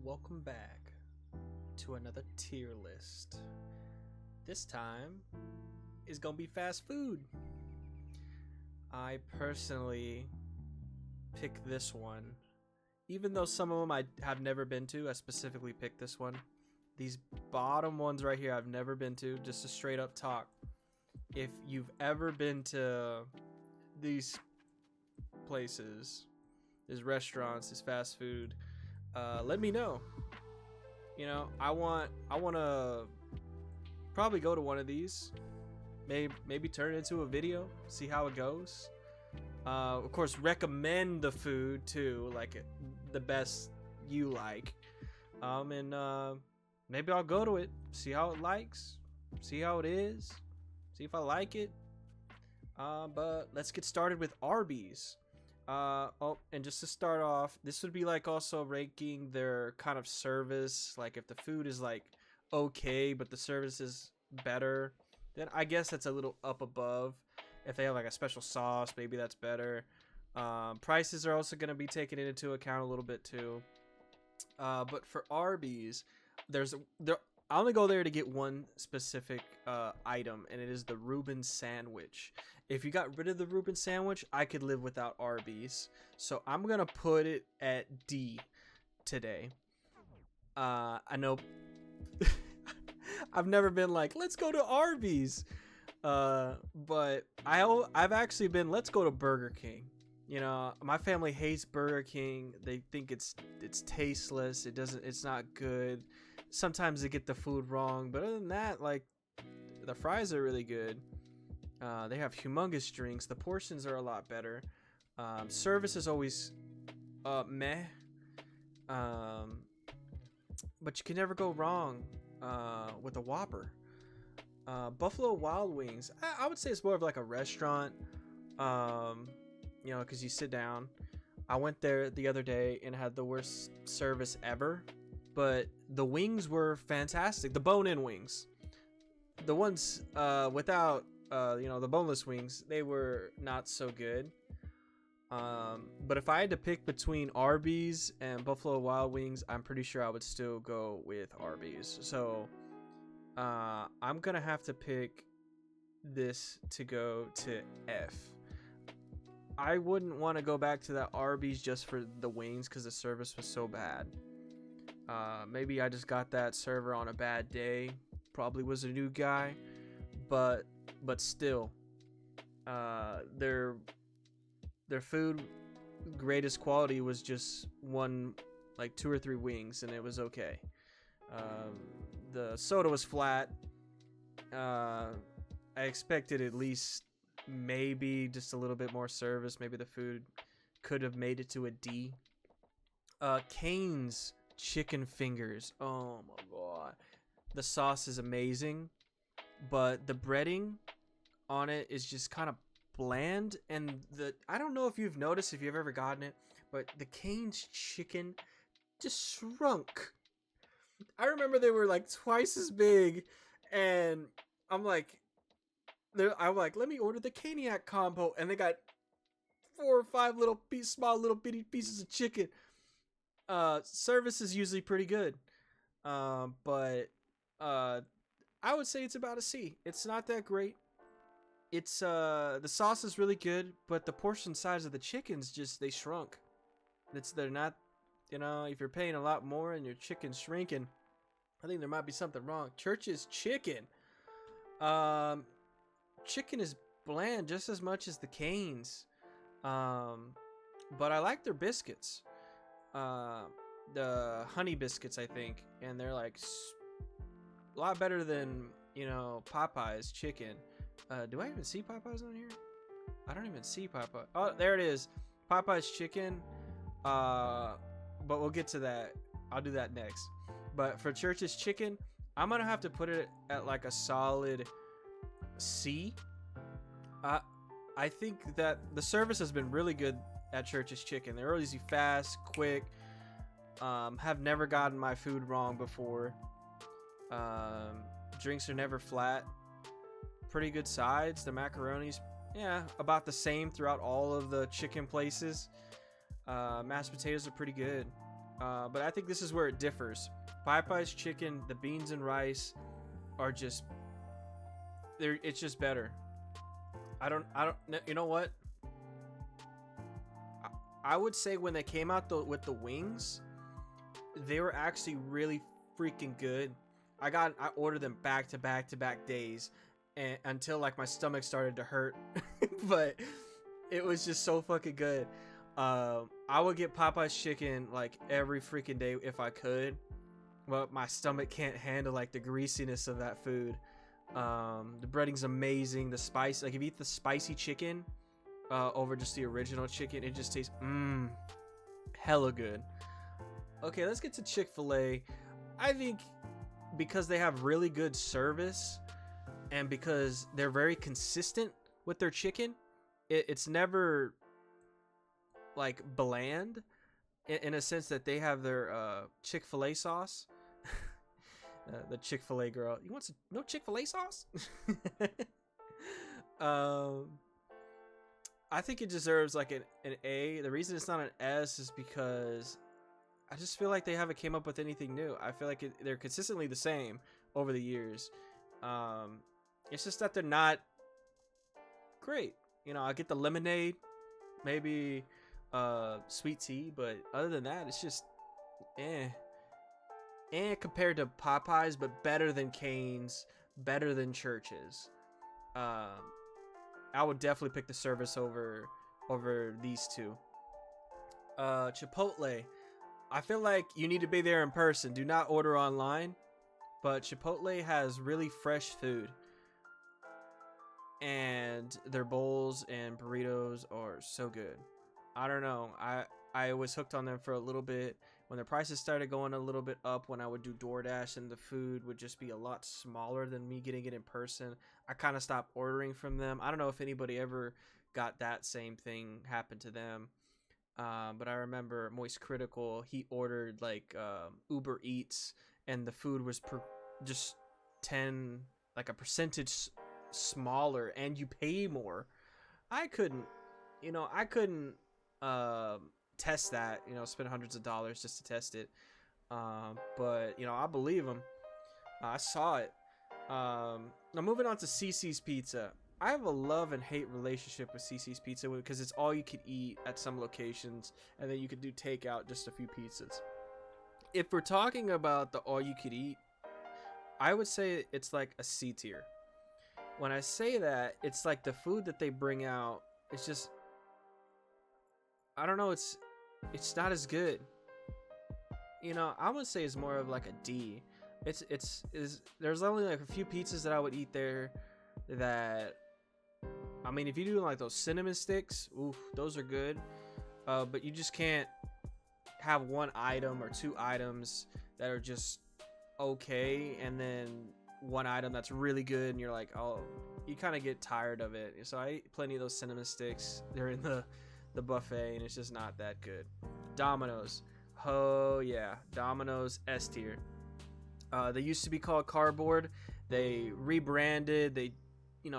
Welcome back to another tier list. This time is gonna be fast food. I personally pick this one. Even though some of them I have never been to, I specifically picked this one. These bottom ones right here I've never been to, just a straight up talk. If you've ever been to these places, these restaurants, this fast food, let me know. You know, I want to probably go to one of these. Maybe turn it into a video, see how it goes. Of course, recommend the food too, like the best you like. And maybe I'll go to it, see how it likes, see how it is, see if I like it. But let's get started with Arby's. And just to start off, this would be like also ranking their kind of service. Like if the food is like okay, but the service is better, then I guess that's a little up above. If they have like a special sauce, maybe that's better. Prices are also going to be taken into account a little bit too. But for Arby's, I only go there to get one specific item, and it is the Reuben sandwich. If you got rid of the Reuben sandwich, I could live without Arby's. So I'm gonna put it at D today. I know I've never been like, let's go to Arby's. But I've actually been, let's go to Burger King. You know, my family hates Burger King. They think it's tasteless. It's not good. Sometimes they get the food wrong, but other than that, like, the fries are really good. They have humongous drinks. The portions are a lot better. Service is always meh. But you can never go wrong with a Whopper. Buffalo Wild Wings, I would say it's more of like a restaurant. You know, because you sit down. I went there the other day and had the worst service ever, but the wings were fantastic. The bone-in wings, the ones without the boneless wings, they were not so good. But if I had to pick between Arby's and Buffalo Wild Wings, I'm pretty sure I would still go with Arby's. So I'm gonna have to pick this to go to F. I wouldn't want to go back to that Arby's just for the wings because the service was so bad. Maybe I just got that server on a bad day. Probably was a new guy, but still, their food greatest quality was just one, like 2 or 3 wings, and it was okay. The soda was flat. I expected at least maybe just a little bit more service. Maybe the food could have made it to a D. Cane's chicken fingers. Oh my god. The sauce is amazing, but the breading on it is just kind of bland. And I don't know if you've noticed, if you've ever gotten it, but the Cane's chicken just shrunk. I remember they were like twice as big, and I'm like, let me order the Caniac combo, and they got 4 or 5 small little bitty pieces of chicken. Service is usually pretty good, but I would say it's about a C. It's not that great. It's the sauce is really good, but the portion size of the chickens they shrunk. They're not, if you're paying a lot more and your chicken's shrinking, I think there might be something wrong. Church's chicken. Chicken is bland just as much as the Cane's, but I like their biscuits, the honey biscuits, I think, and they're like a lot better than Popeye's chicken. Do I even see Popeye's on here? I don't even see Popeye. Oh, there it is, Popeye's chicken. But we'll get to that. I'll do that next. But for Church's chicken, I'm gonna have to put it at like a solid C. I think that the service has been really good at Church's chicken. They're always fast, quick. Have never gotten my food wrong before. Drinks are never flat. Pretty good sides. The macaroni's, yeah, about the same throughout all of the chicken places. Mashed potatoes are pretty good. But I think this is where it differs. Popeye's chicken, the beans and rice are just it's just better. I don't you know what? I would say when they came out with the wings, they were actually really freaking good. I ordered them back to back days, and until like my stomach started to hurt. But it was just so fucking good. I would get Popeye's chicken like every freaking day if I could, but my stomach can't handle like the greasiness of that food. The breading's amazing. The spice, like if you eat the spicy chicken over just the original chicken, it just tastes hella good. Okay, let's get to Chick-fil-A. I think because they have really good service and because they're very consistent with their chicken, it's never like bland in a sense that they have their Chick-fil-A sauce. The Chick-fil-A girl, you want some no Chick-fil-A sauce? I think it deserves like an A. The reason it's not an S is because I just feel like they haven't came up with anything new. I feel like they're consistently the same over the years. It's just that they're not great. You know, I get the lemonade, maybe sweet tea, but other than that, it's just compared to Popeyes, but better than Cane's, better than Church's. I would definitely pick the service over these two. Chipotle, I feel like you need to be there in person. Do not order online. But Chipotle has really fresh food. And their bowls and burritos are so good. I don't know. I was hooked on them for a little bit. When the prices started going a little bit up, when I would do DoorDash and the food would just be a lot smaller than me getting it in person, I kind of stopped ordering from them. I don't know if anybody ever got that same thing happen to them. But I remember Moist Critical, he ordered like Uber Eats, and the food was just 10, like a percentage smaller, and you pay more. I couldn't test that, spend hundreds of dollars just to test it. But I believe him. I saw it. Now moving on to CiCi's Pizza. I have a love and hate relationship with CiCi's Pizza because it's all you could eat at some locations, and then you could do takeout just a few pizzas. If we're talking about the all you could eat, I would say it's like a C tier. When I say that, it's like the food that they bring out, it's just, I don't know, it's not as good. I would say it's more of like a D. There's only like a few pizzas that I would eat there that, I mean, if you do like those cinnamon sticks, oof, those are good. But you just can't have one item or two items that are just okay, and then one item that's really good, and you're like, oh, you kind of get tired of it. So I eat plenty of those cinnamon sticks. They're in the buffet, and it's just not that good. Domino's. Oh yeah, Domino's S tier. They used to be called Cardboard. They rebranded. They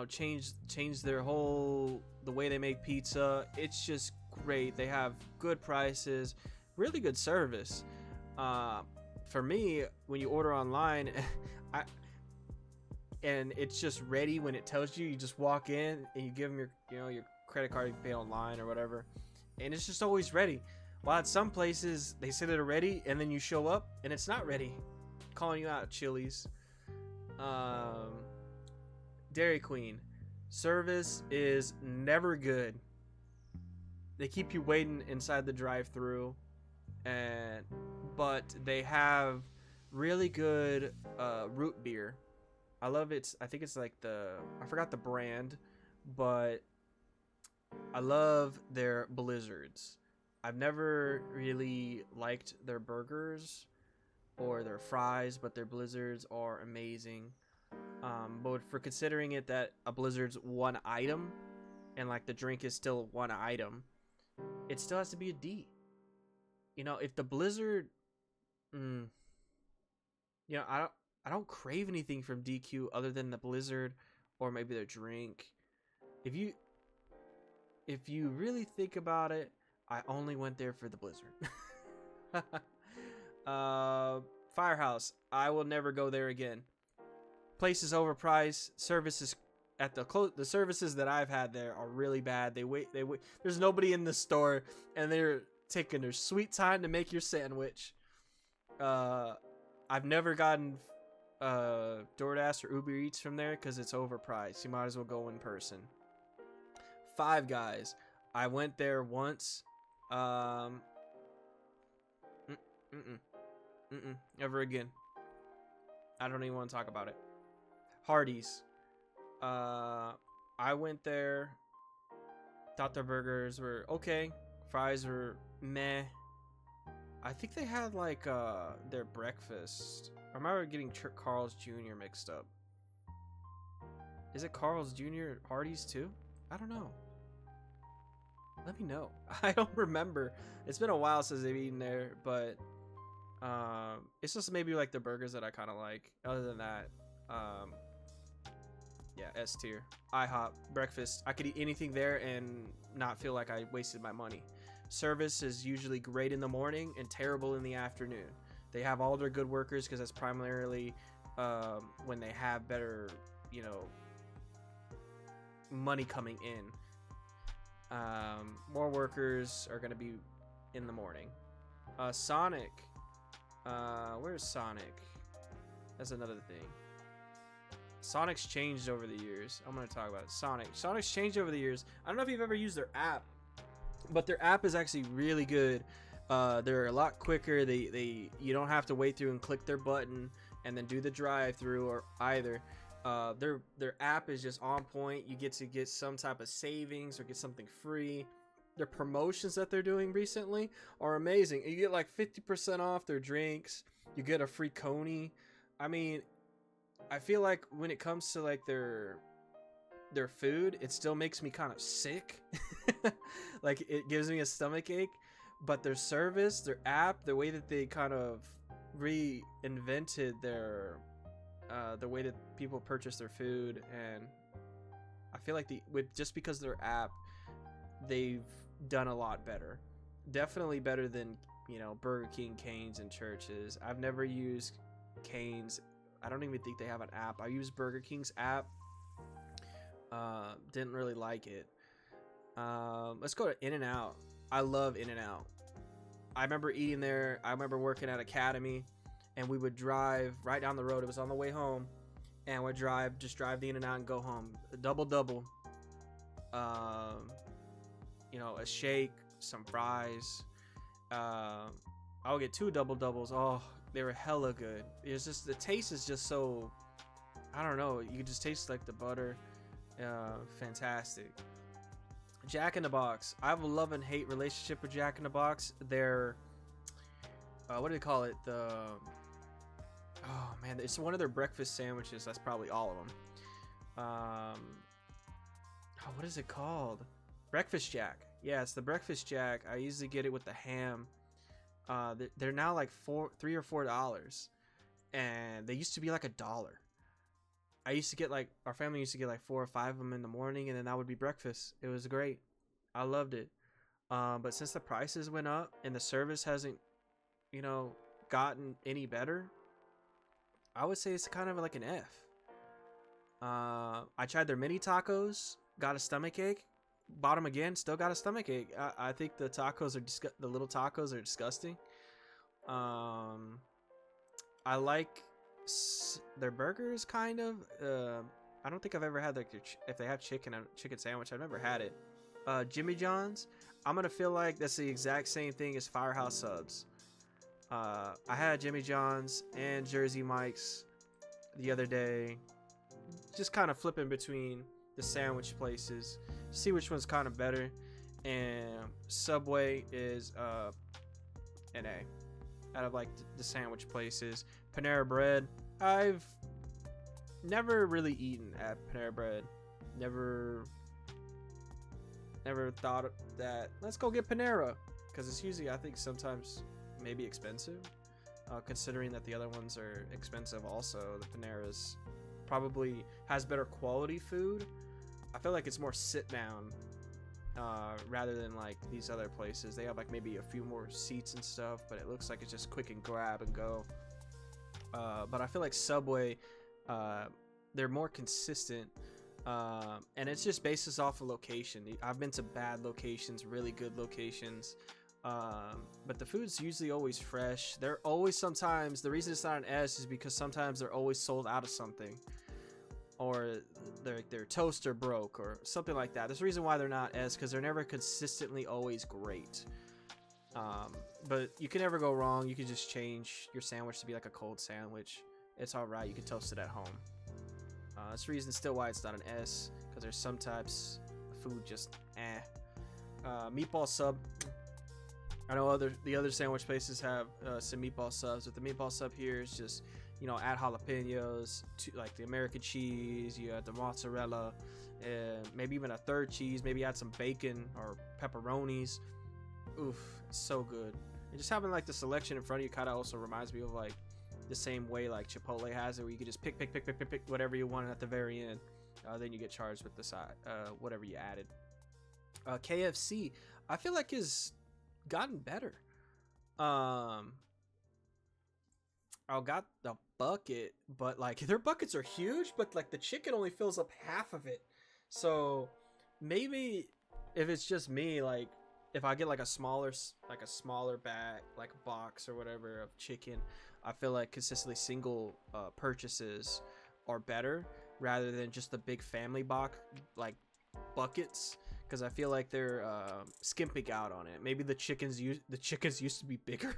changed their whole, the way they make pizza. It's just great. They have good prices, really good service. For me, when you order online, and it's just ready when it tells you. You just walk in and you give them your credit card, you pay online or whatever, and it's just always ready. While at some places they say they're ready, and then you show up and it's not ready. Calling you out, Chili's. Dairy Queen. Service is never good. They keep you waiting inside the drive-thru, but they have really good root beer. I love it. I think it's like I forgot the brand, but I love their Blizzards. I've never really liked their burgers or their fries, but their Blizzards are amazing. But for considering it that a Blizzard's one item and like the drink is still one item, it still has to be a D. If the Blizzard, I don't crave anything from DQ other than the Blizzard or maybe their drink. If you really think about it, I only went there for the Blizzard. Firehouse. I will never go there again. Place is overpriced. Services at the services that I've had there are really bad. They wait. There's nobody in the store, and they're taking their sweet time to make your sandwich. I've never gotten DoorDash or Uber Eats from there because it's overpriced. You might as well go in person. Five Guys. I went there once. Never again. I don't even want to talk about it. Hardee's. I went there. Thought their burgers were okay. Fries were meh. I think they had like their breakfast. I remember getting Carl's Jr. mixed up. Is it Carl's Jr. Hardee's too? I don't know. Let me know. I don't remember. It's been a while since I've eaten there, but it's just maybe like the burgers that I kind of like. Other than that, yeah, S tier. IHOP breakfast. I could eat anything there and not feel like I wasted my money. Service is usually great in the morning and terrible in the afternoon. They have all their good workers because that's primarily when they have better, you know, money coming in. More workers are going to be in the morning. Sonic. Where's Sonic? That's another thing. Sonic's changed over the years. I'm going to talk about it. Sonic's changed over the years. I don't know if you've ever used their app, but their app is actually really good. They're a lot quicker. You don't have to wait through and click their button and then do the drive-through or either. Their app is just on point. You get to get some type of savings or get something free. Their promotions that they're doing recently are amazing. You get like 50% off their drinks. You get a free Coney. I mean, I feel like when it comes to like their food, it still makes me kind of sick. Like it gives me a stomach ache. But their service, their app, the way that they kind of reinvented the way that people purchase their food, and I feel like just because of their app, they've done a lot better. Definitely better than, you know, Burger King, Cane's, and Church's. I've never used Cane's. I don't even think they have an app. I used Burger King's app. Didn't really like it. Let's go to In-N-Out. I love In-N-Out. I remember eating there. I remember working at Academy, and we would drive right down the road. It was on the way home, and we'd just drive the In-N-Out and go home. A double. You know, a shake, some fries. I'll get 2 doubles. Oh, they were hella good. It's just the taste is just so, I don't know. You can just taste like the butter. Fantastic. Jack in the Box. I have a love and hate relationship with Jack in the Box. They're what do they call it? Oh man, it's one of their breakfast sandwiches. That's probably all of them. What is it called? Breakfast Jack. Yeah, it's the Breakfast Jack. I usually get it with the ham. They're now like $3 or $4, and they used to be like $1. I used to get our family used to get like 4 or 5 of them in the morning, and then that would be breakfast. It was great. I loved it. But since the prices went up and the service hasn't, you know, gotten any better, I would say it's kind of like an F. I tried their mini tacos, got a stomach ache. Bought them again, still got a stomach ache. I think the tacos are the little tacos are disgusting. I like their burgers, kind of. I don't think I've ever had if they have chicken sandwich. I've never had it. Jimmy John's. I'm gonna feel like that's the exact same thing as Firehouse Subs. I had Jimmy John's and Jersey Mike's the other day. Just kind of flipping between the sandwich places, see which one's kind of better. And Subway is an A out of like the sandwich places. Panera Bread, I've never really eaten at Panera Bread. Never thought that let's go get Panera, because it's usually, I think, sometimes maybe expensive, considering that the other ones are expensive also. The Panera's probably has better quality food. I feel like it's more sit down rather than like these other places. They have like maybe a few more seats and stuff, but it looks like it's just quick and grab and go. But I feel like Subway, they're more consistent, and it's just basis off of location. I've been to bad locations, really good locations, but the food's usually always fresh. They're always, sometimes the reason it's not an S is because sometimes they're always sold out of something, or their toaster broke or something like that. There's a reason why they're not S, because they're never consistently always great. But you can never go wrong. You can just change your sandwich to be like a cold sandwich. It's all right. You can toast it at home. That's the reason still why it's not an S, because there's some types of food just meatball sub. I know the other sandwich places have some meatball subs, but the meatball sub here is just, you know, add jalapenos, like the American cheese, you add the mozzarella, and maybe even a third cheese, maybe add some bacon or pepperonis. Oof, it's so good. And just having like the selection in front of you kind of also reminds me of like the same way like Chipotle has it, where you can just pick whatever you want at the very end. Then you get charged with the side, whatever you added. KFC, I feel like has gotten better. I got the bucket, but like their buckets are huge, but like the chicken only fills up half of it. So maybe if it's just me, like if I get like a smaller bag, like a box or whatever of chicken, I feel like consistently single purchases are better rather than just the big family box like buckets, because I feel like they're skimping out on it. Maybe the chickens used to be bigger.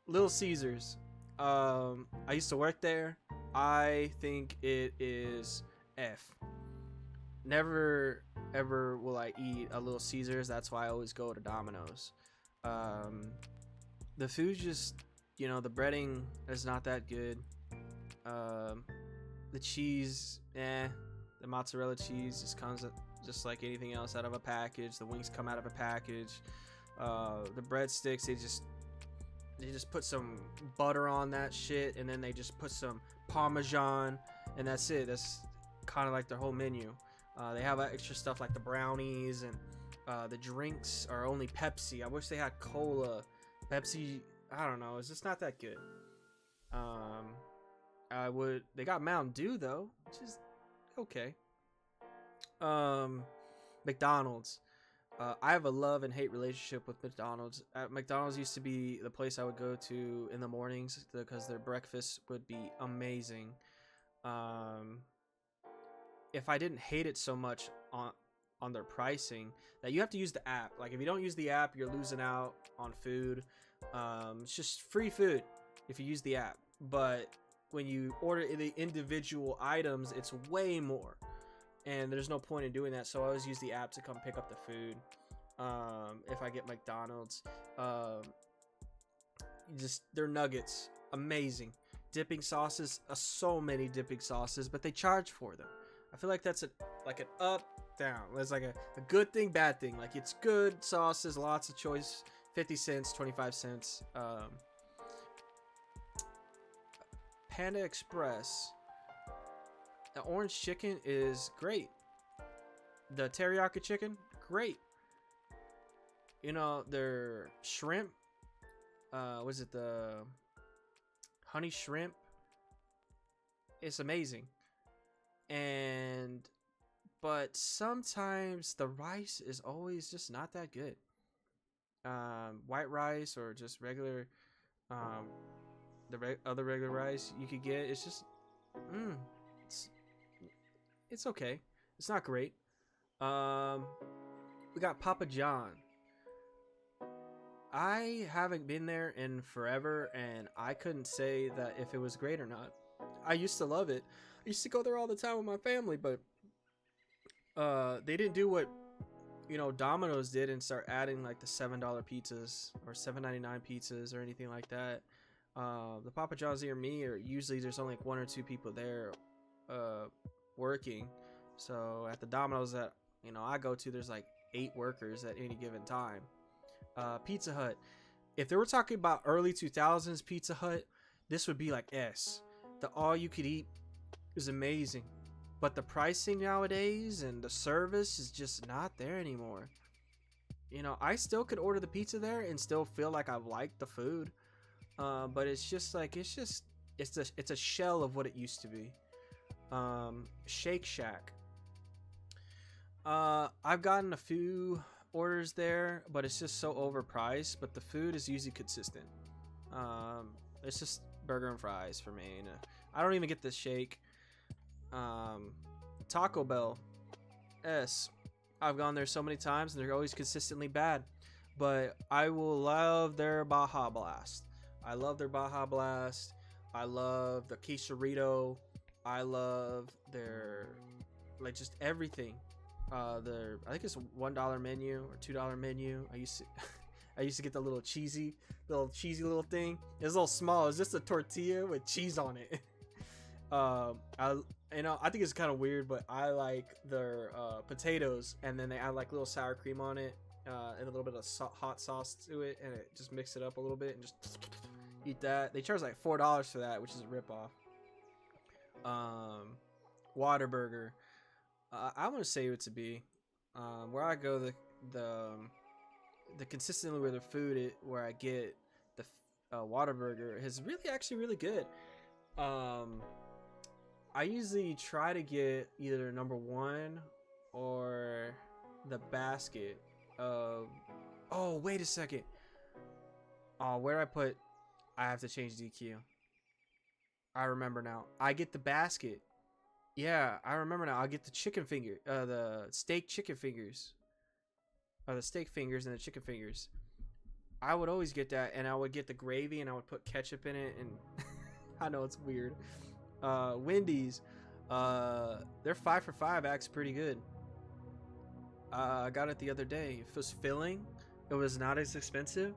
Little Caesars, I used to work there. I think it is F. Never ever will I eat a Little Caesars. That's why I always go to Domino's. The food just, you know, the breading is not that good. The cheese, the mozzarella cheese just comes just like anything else out of a package. The wings come out of a package. The breadsticks, they just put some butter on that shit, and then they just put some Parmesan, and that's it. That's kind of like their whole menu. They have extra stuff like the brownies, and the drinks are only Pepsi. I wish they had cola. Pepsi, I don't know, it's just not that good. They got Mountain Dew though, which is okay. McDonald's. I have a love and hate relationship with McDonald's. McDonald's used to be the place I would go to in the mornings because their breakfast would be amazing. If I didn't hate it so much on their pricing, that you have to use the app. Like if you don't use the app, you're losing out on food. It's just free food if you use the app. But when you order the individual items, it's way more. And there's no point in doing that, so I always use the app to come pick up the food. If I get McDonald's, just their nuggets, amazing. Dipping sauces, so many dipping sauces, but they charge for them. I feel like that's like an up, down. It's like a good thing, bad thing. Like it's good sauces, lots of choice, 50 cents, 25 cents. Panda Express. The orange chicken is great. The teriyaki chicken, great. You know, their shrimp, was it the honey shrimp? It's amazing. But sometimes the rice is always just not that good. White rice or just regular, other regular rice you could get, it's just, it's okay. It's not great. We got Papa John. I haven't been there in forever, and I couldn't say that if it was great or not. I used to love it. I used to go there all the time with my family, but they didn't do what, you know, Domino's did and start adding like the $7 pizzas or $7.99 pizzas or anything like that. The Papa John's near me, or usually there's only like 1 or 2 people there working. So at the Domino's that, you know, I go to, there's like 8 workers at any given time. Pizza Hut. If they were talking about early 2000s Pizza Hut, this would be like S. The all you could eat is amazing. but the pricing nowadays and the service is just not there anymore. You know, I still could order the pizza there and still feel like I like the food, but it's just like it's a shell of what it used to be. Shake Shack. I've gotten a few orders there, but it's just so overpriced. But the food is usually consistent. It's just burger and fries for me. And, I don't even get the shake. Taco Bell. I've gone there so many times and they're always consistently bad. But I will love their Baja Blast. I love their Baja Blast. I love the quesarito. I love their, like, just everything. I think it's a $1 menu or $2 menu. I used to get the little cheesy little thing. It's a little small. It's just a tortilla with cheese on it. I think it's kind of weird, but I like their potatoes, and then they add like little sour cream on it, and a little bit of hot sauce to it, and it just mix it up a little bit and just eat that. They charge like $4 for that, which is a ripoff. Whataburger. I want to say it's a B. Where I go, the consistently where the food where I get the Whataburger is really good. I usually try to get either number one or the basket of. Oh, wait a second. Oh, where I have to change DQ. I remember now. I get the basket. Yeah, I remember now. I'll get the chicken finger, the steak chicken fingers, or the steak fingers and the chicken fingers. I would always get that, and I would get the gravy, and I would put ketchup in it. And I know it's weird. Wendy's, their 5 for $5 acts pretty good. I got it the other day. If it was filling, it was not as expensive.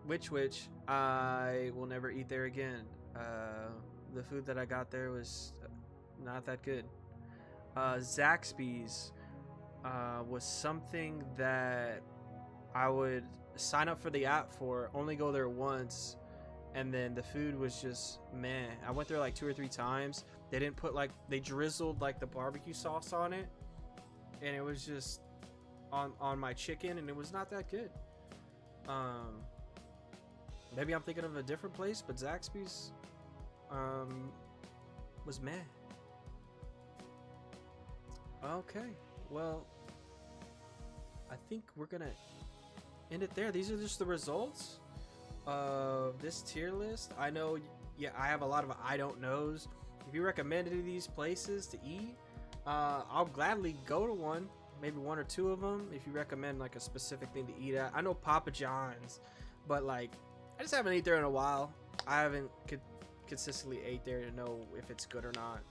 Which I will never eat there again. The food that I got there was not that good. Zaxby's was something that I would sign up for the app for, only go there once, and then the food was just meh. I went there like 2 or 3 times. They didn't put they drizzled like the barbecue sauce on it, and it was just on my chicken, and it was not that good. Maybe I'm thinking of a different place, but Zaxby's was meh. Okay, well, I think we're gonna end it there. These are just the results of this tier list. I know, yeah, I have a lot of I don't knows. If you recommend any of these places to eat, I'll gladly go to one, maybe 1 or 2 of them. If you recommend like a specific thing to eat at, I know Papa John's, but like I just haven't ate there in a while. I haven't consistently ate there to know if it's good or not.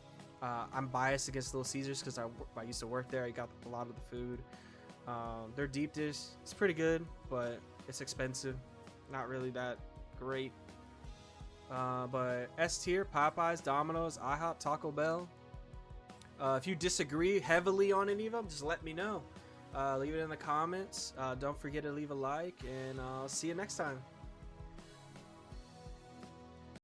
I'm biased against Little Caesars because I used to work there. I got a lot of the food. Their deep dish, it's pretty good, but it's expensive. Not really that great. But S tier, Popeyes, Domino's, IHOP, Taco Bell. If you disagree heavily on any of them, just let me know. Leave it in the comments. Don't forget to leave a like, and I'll see you next time.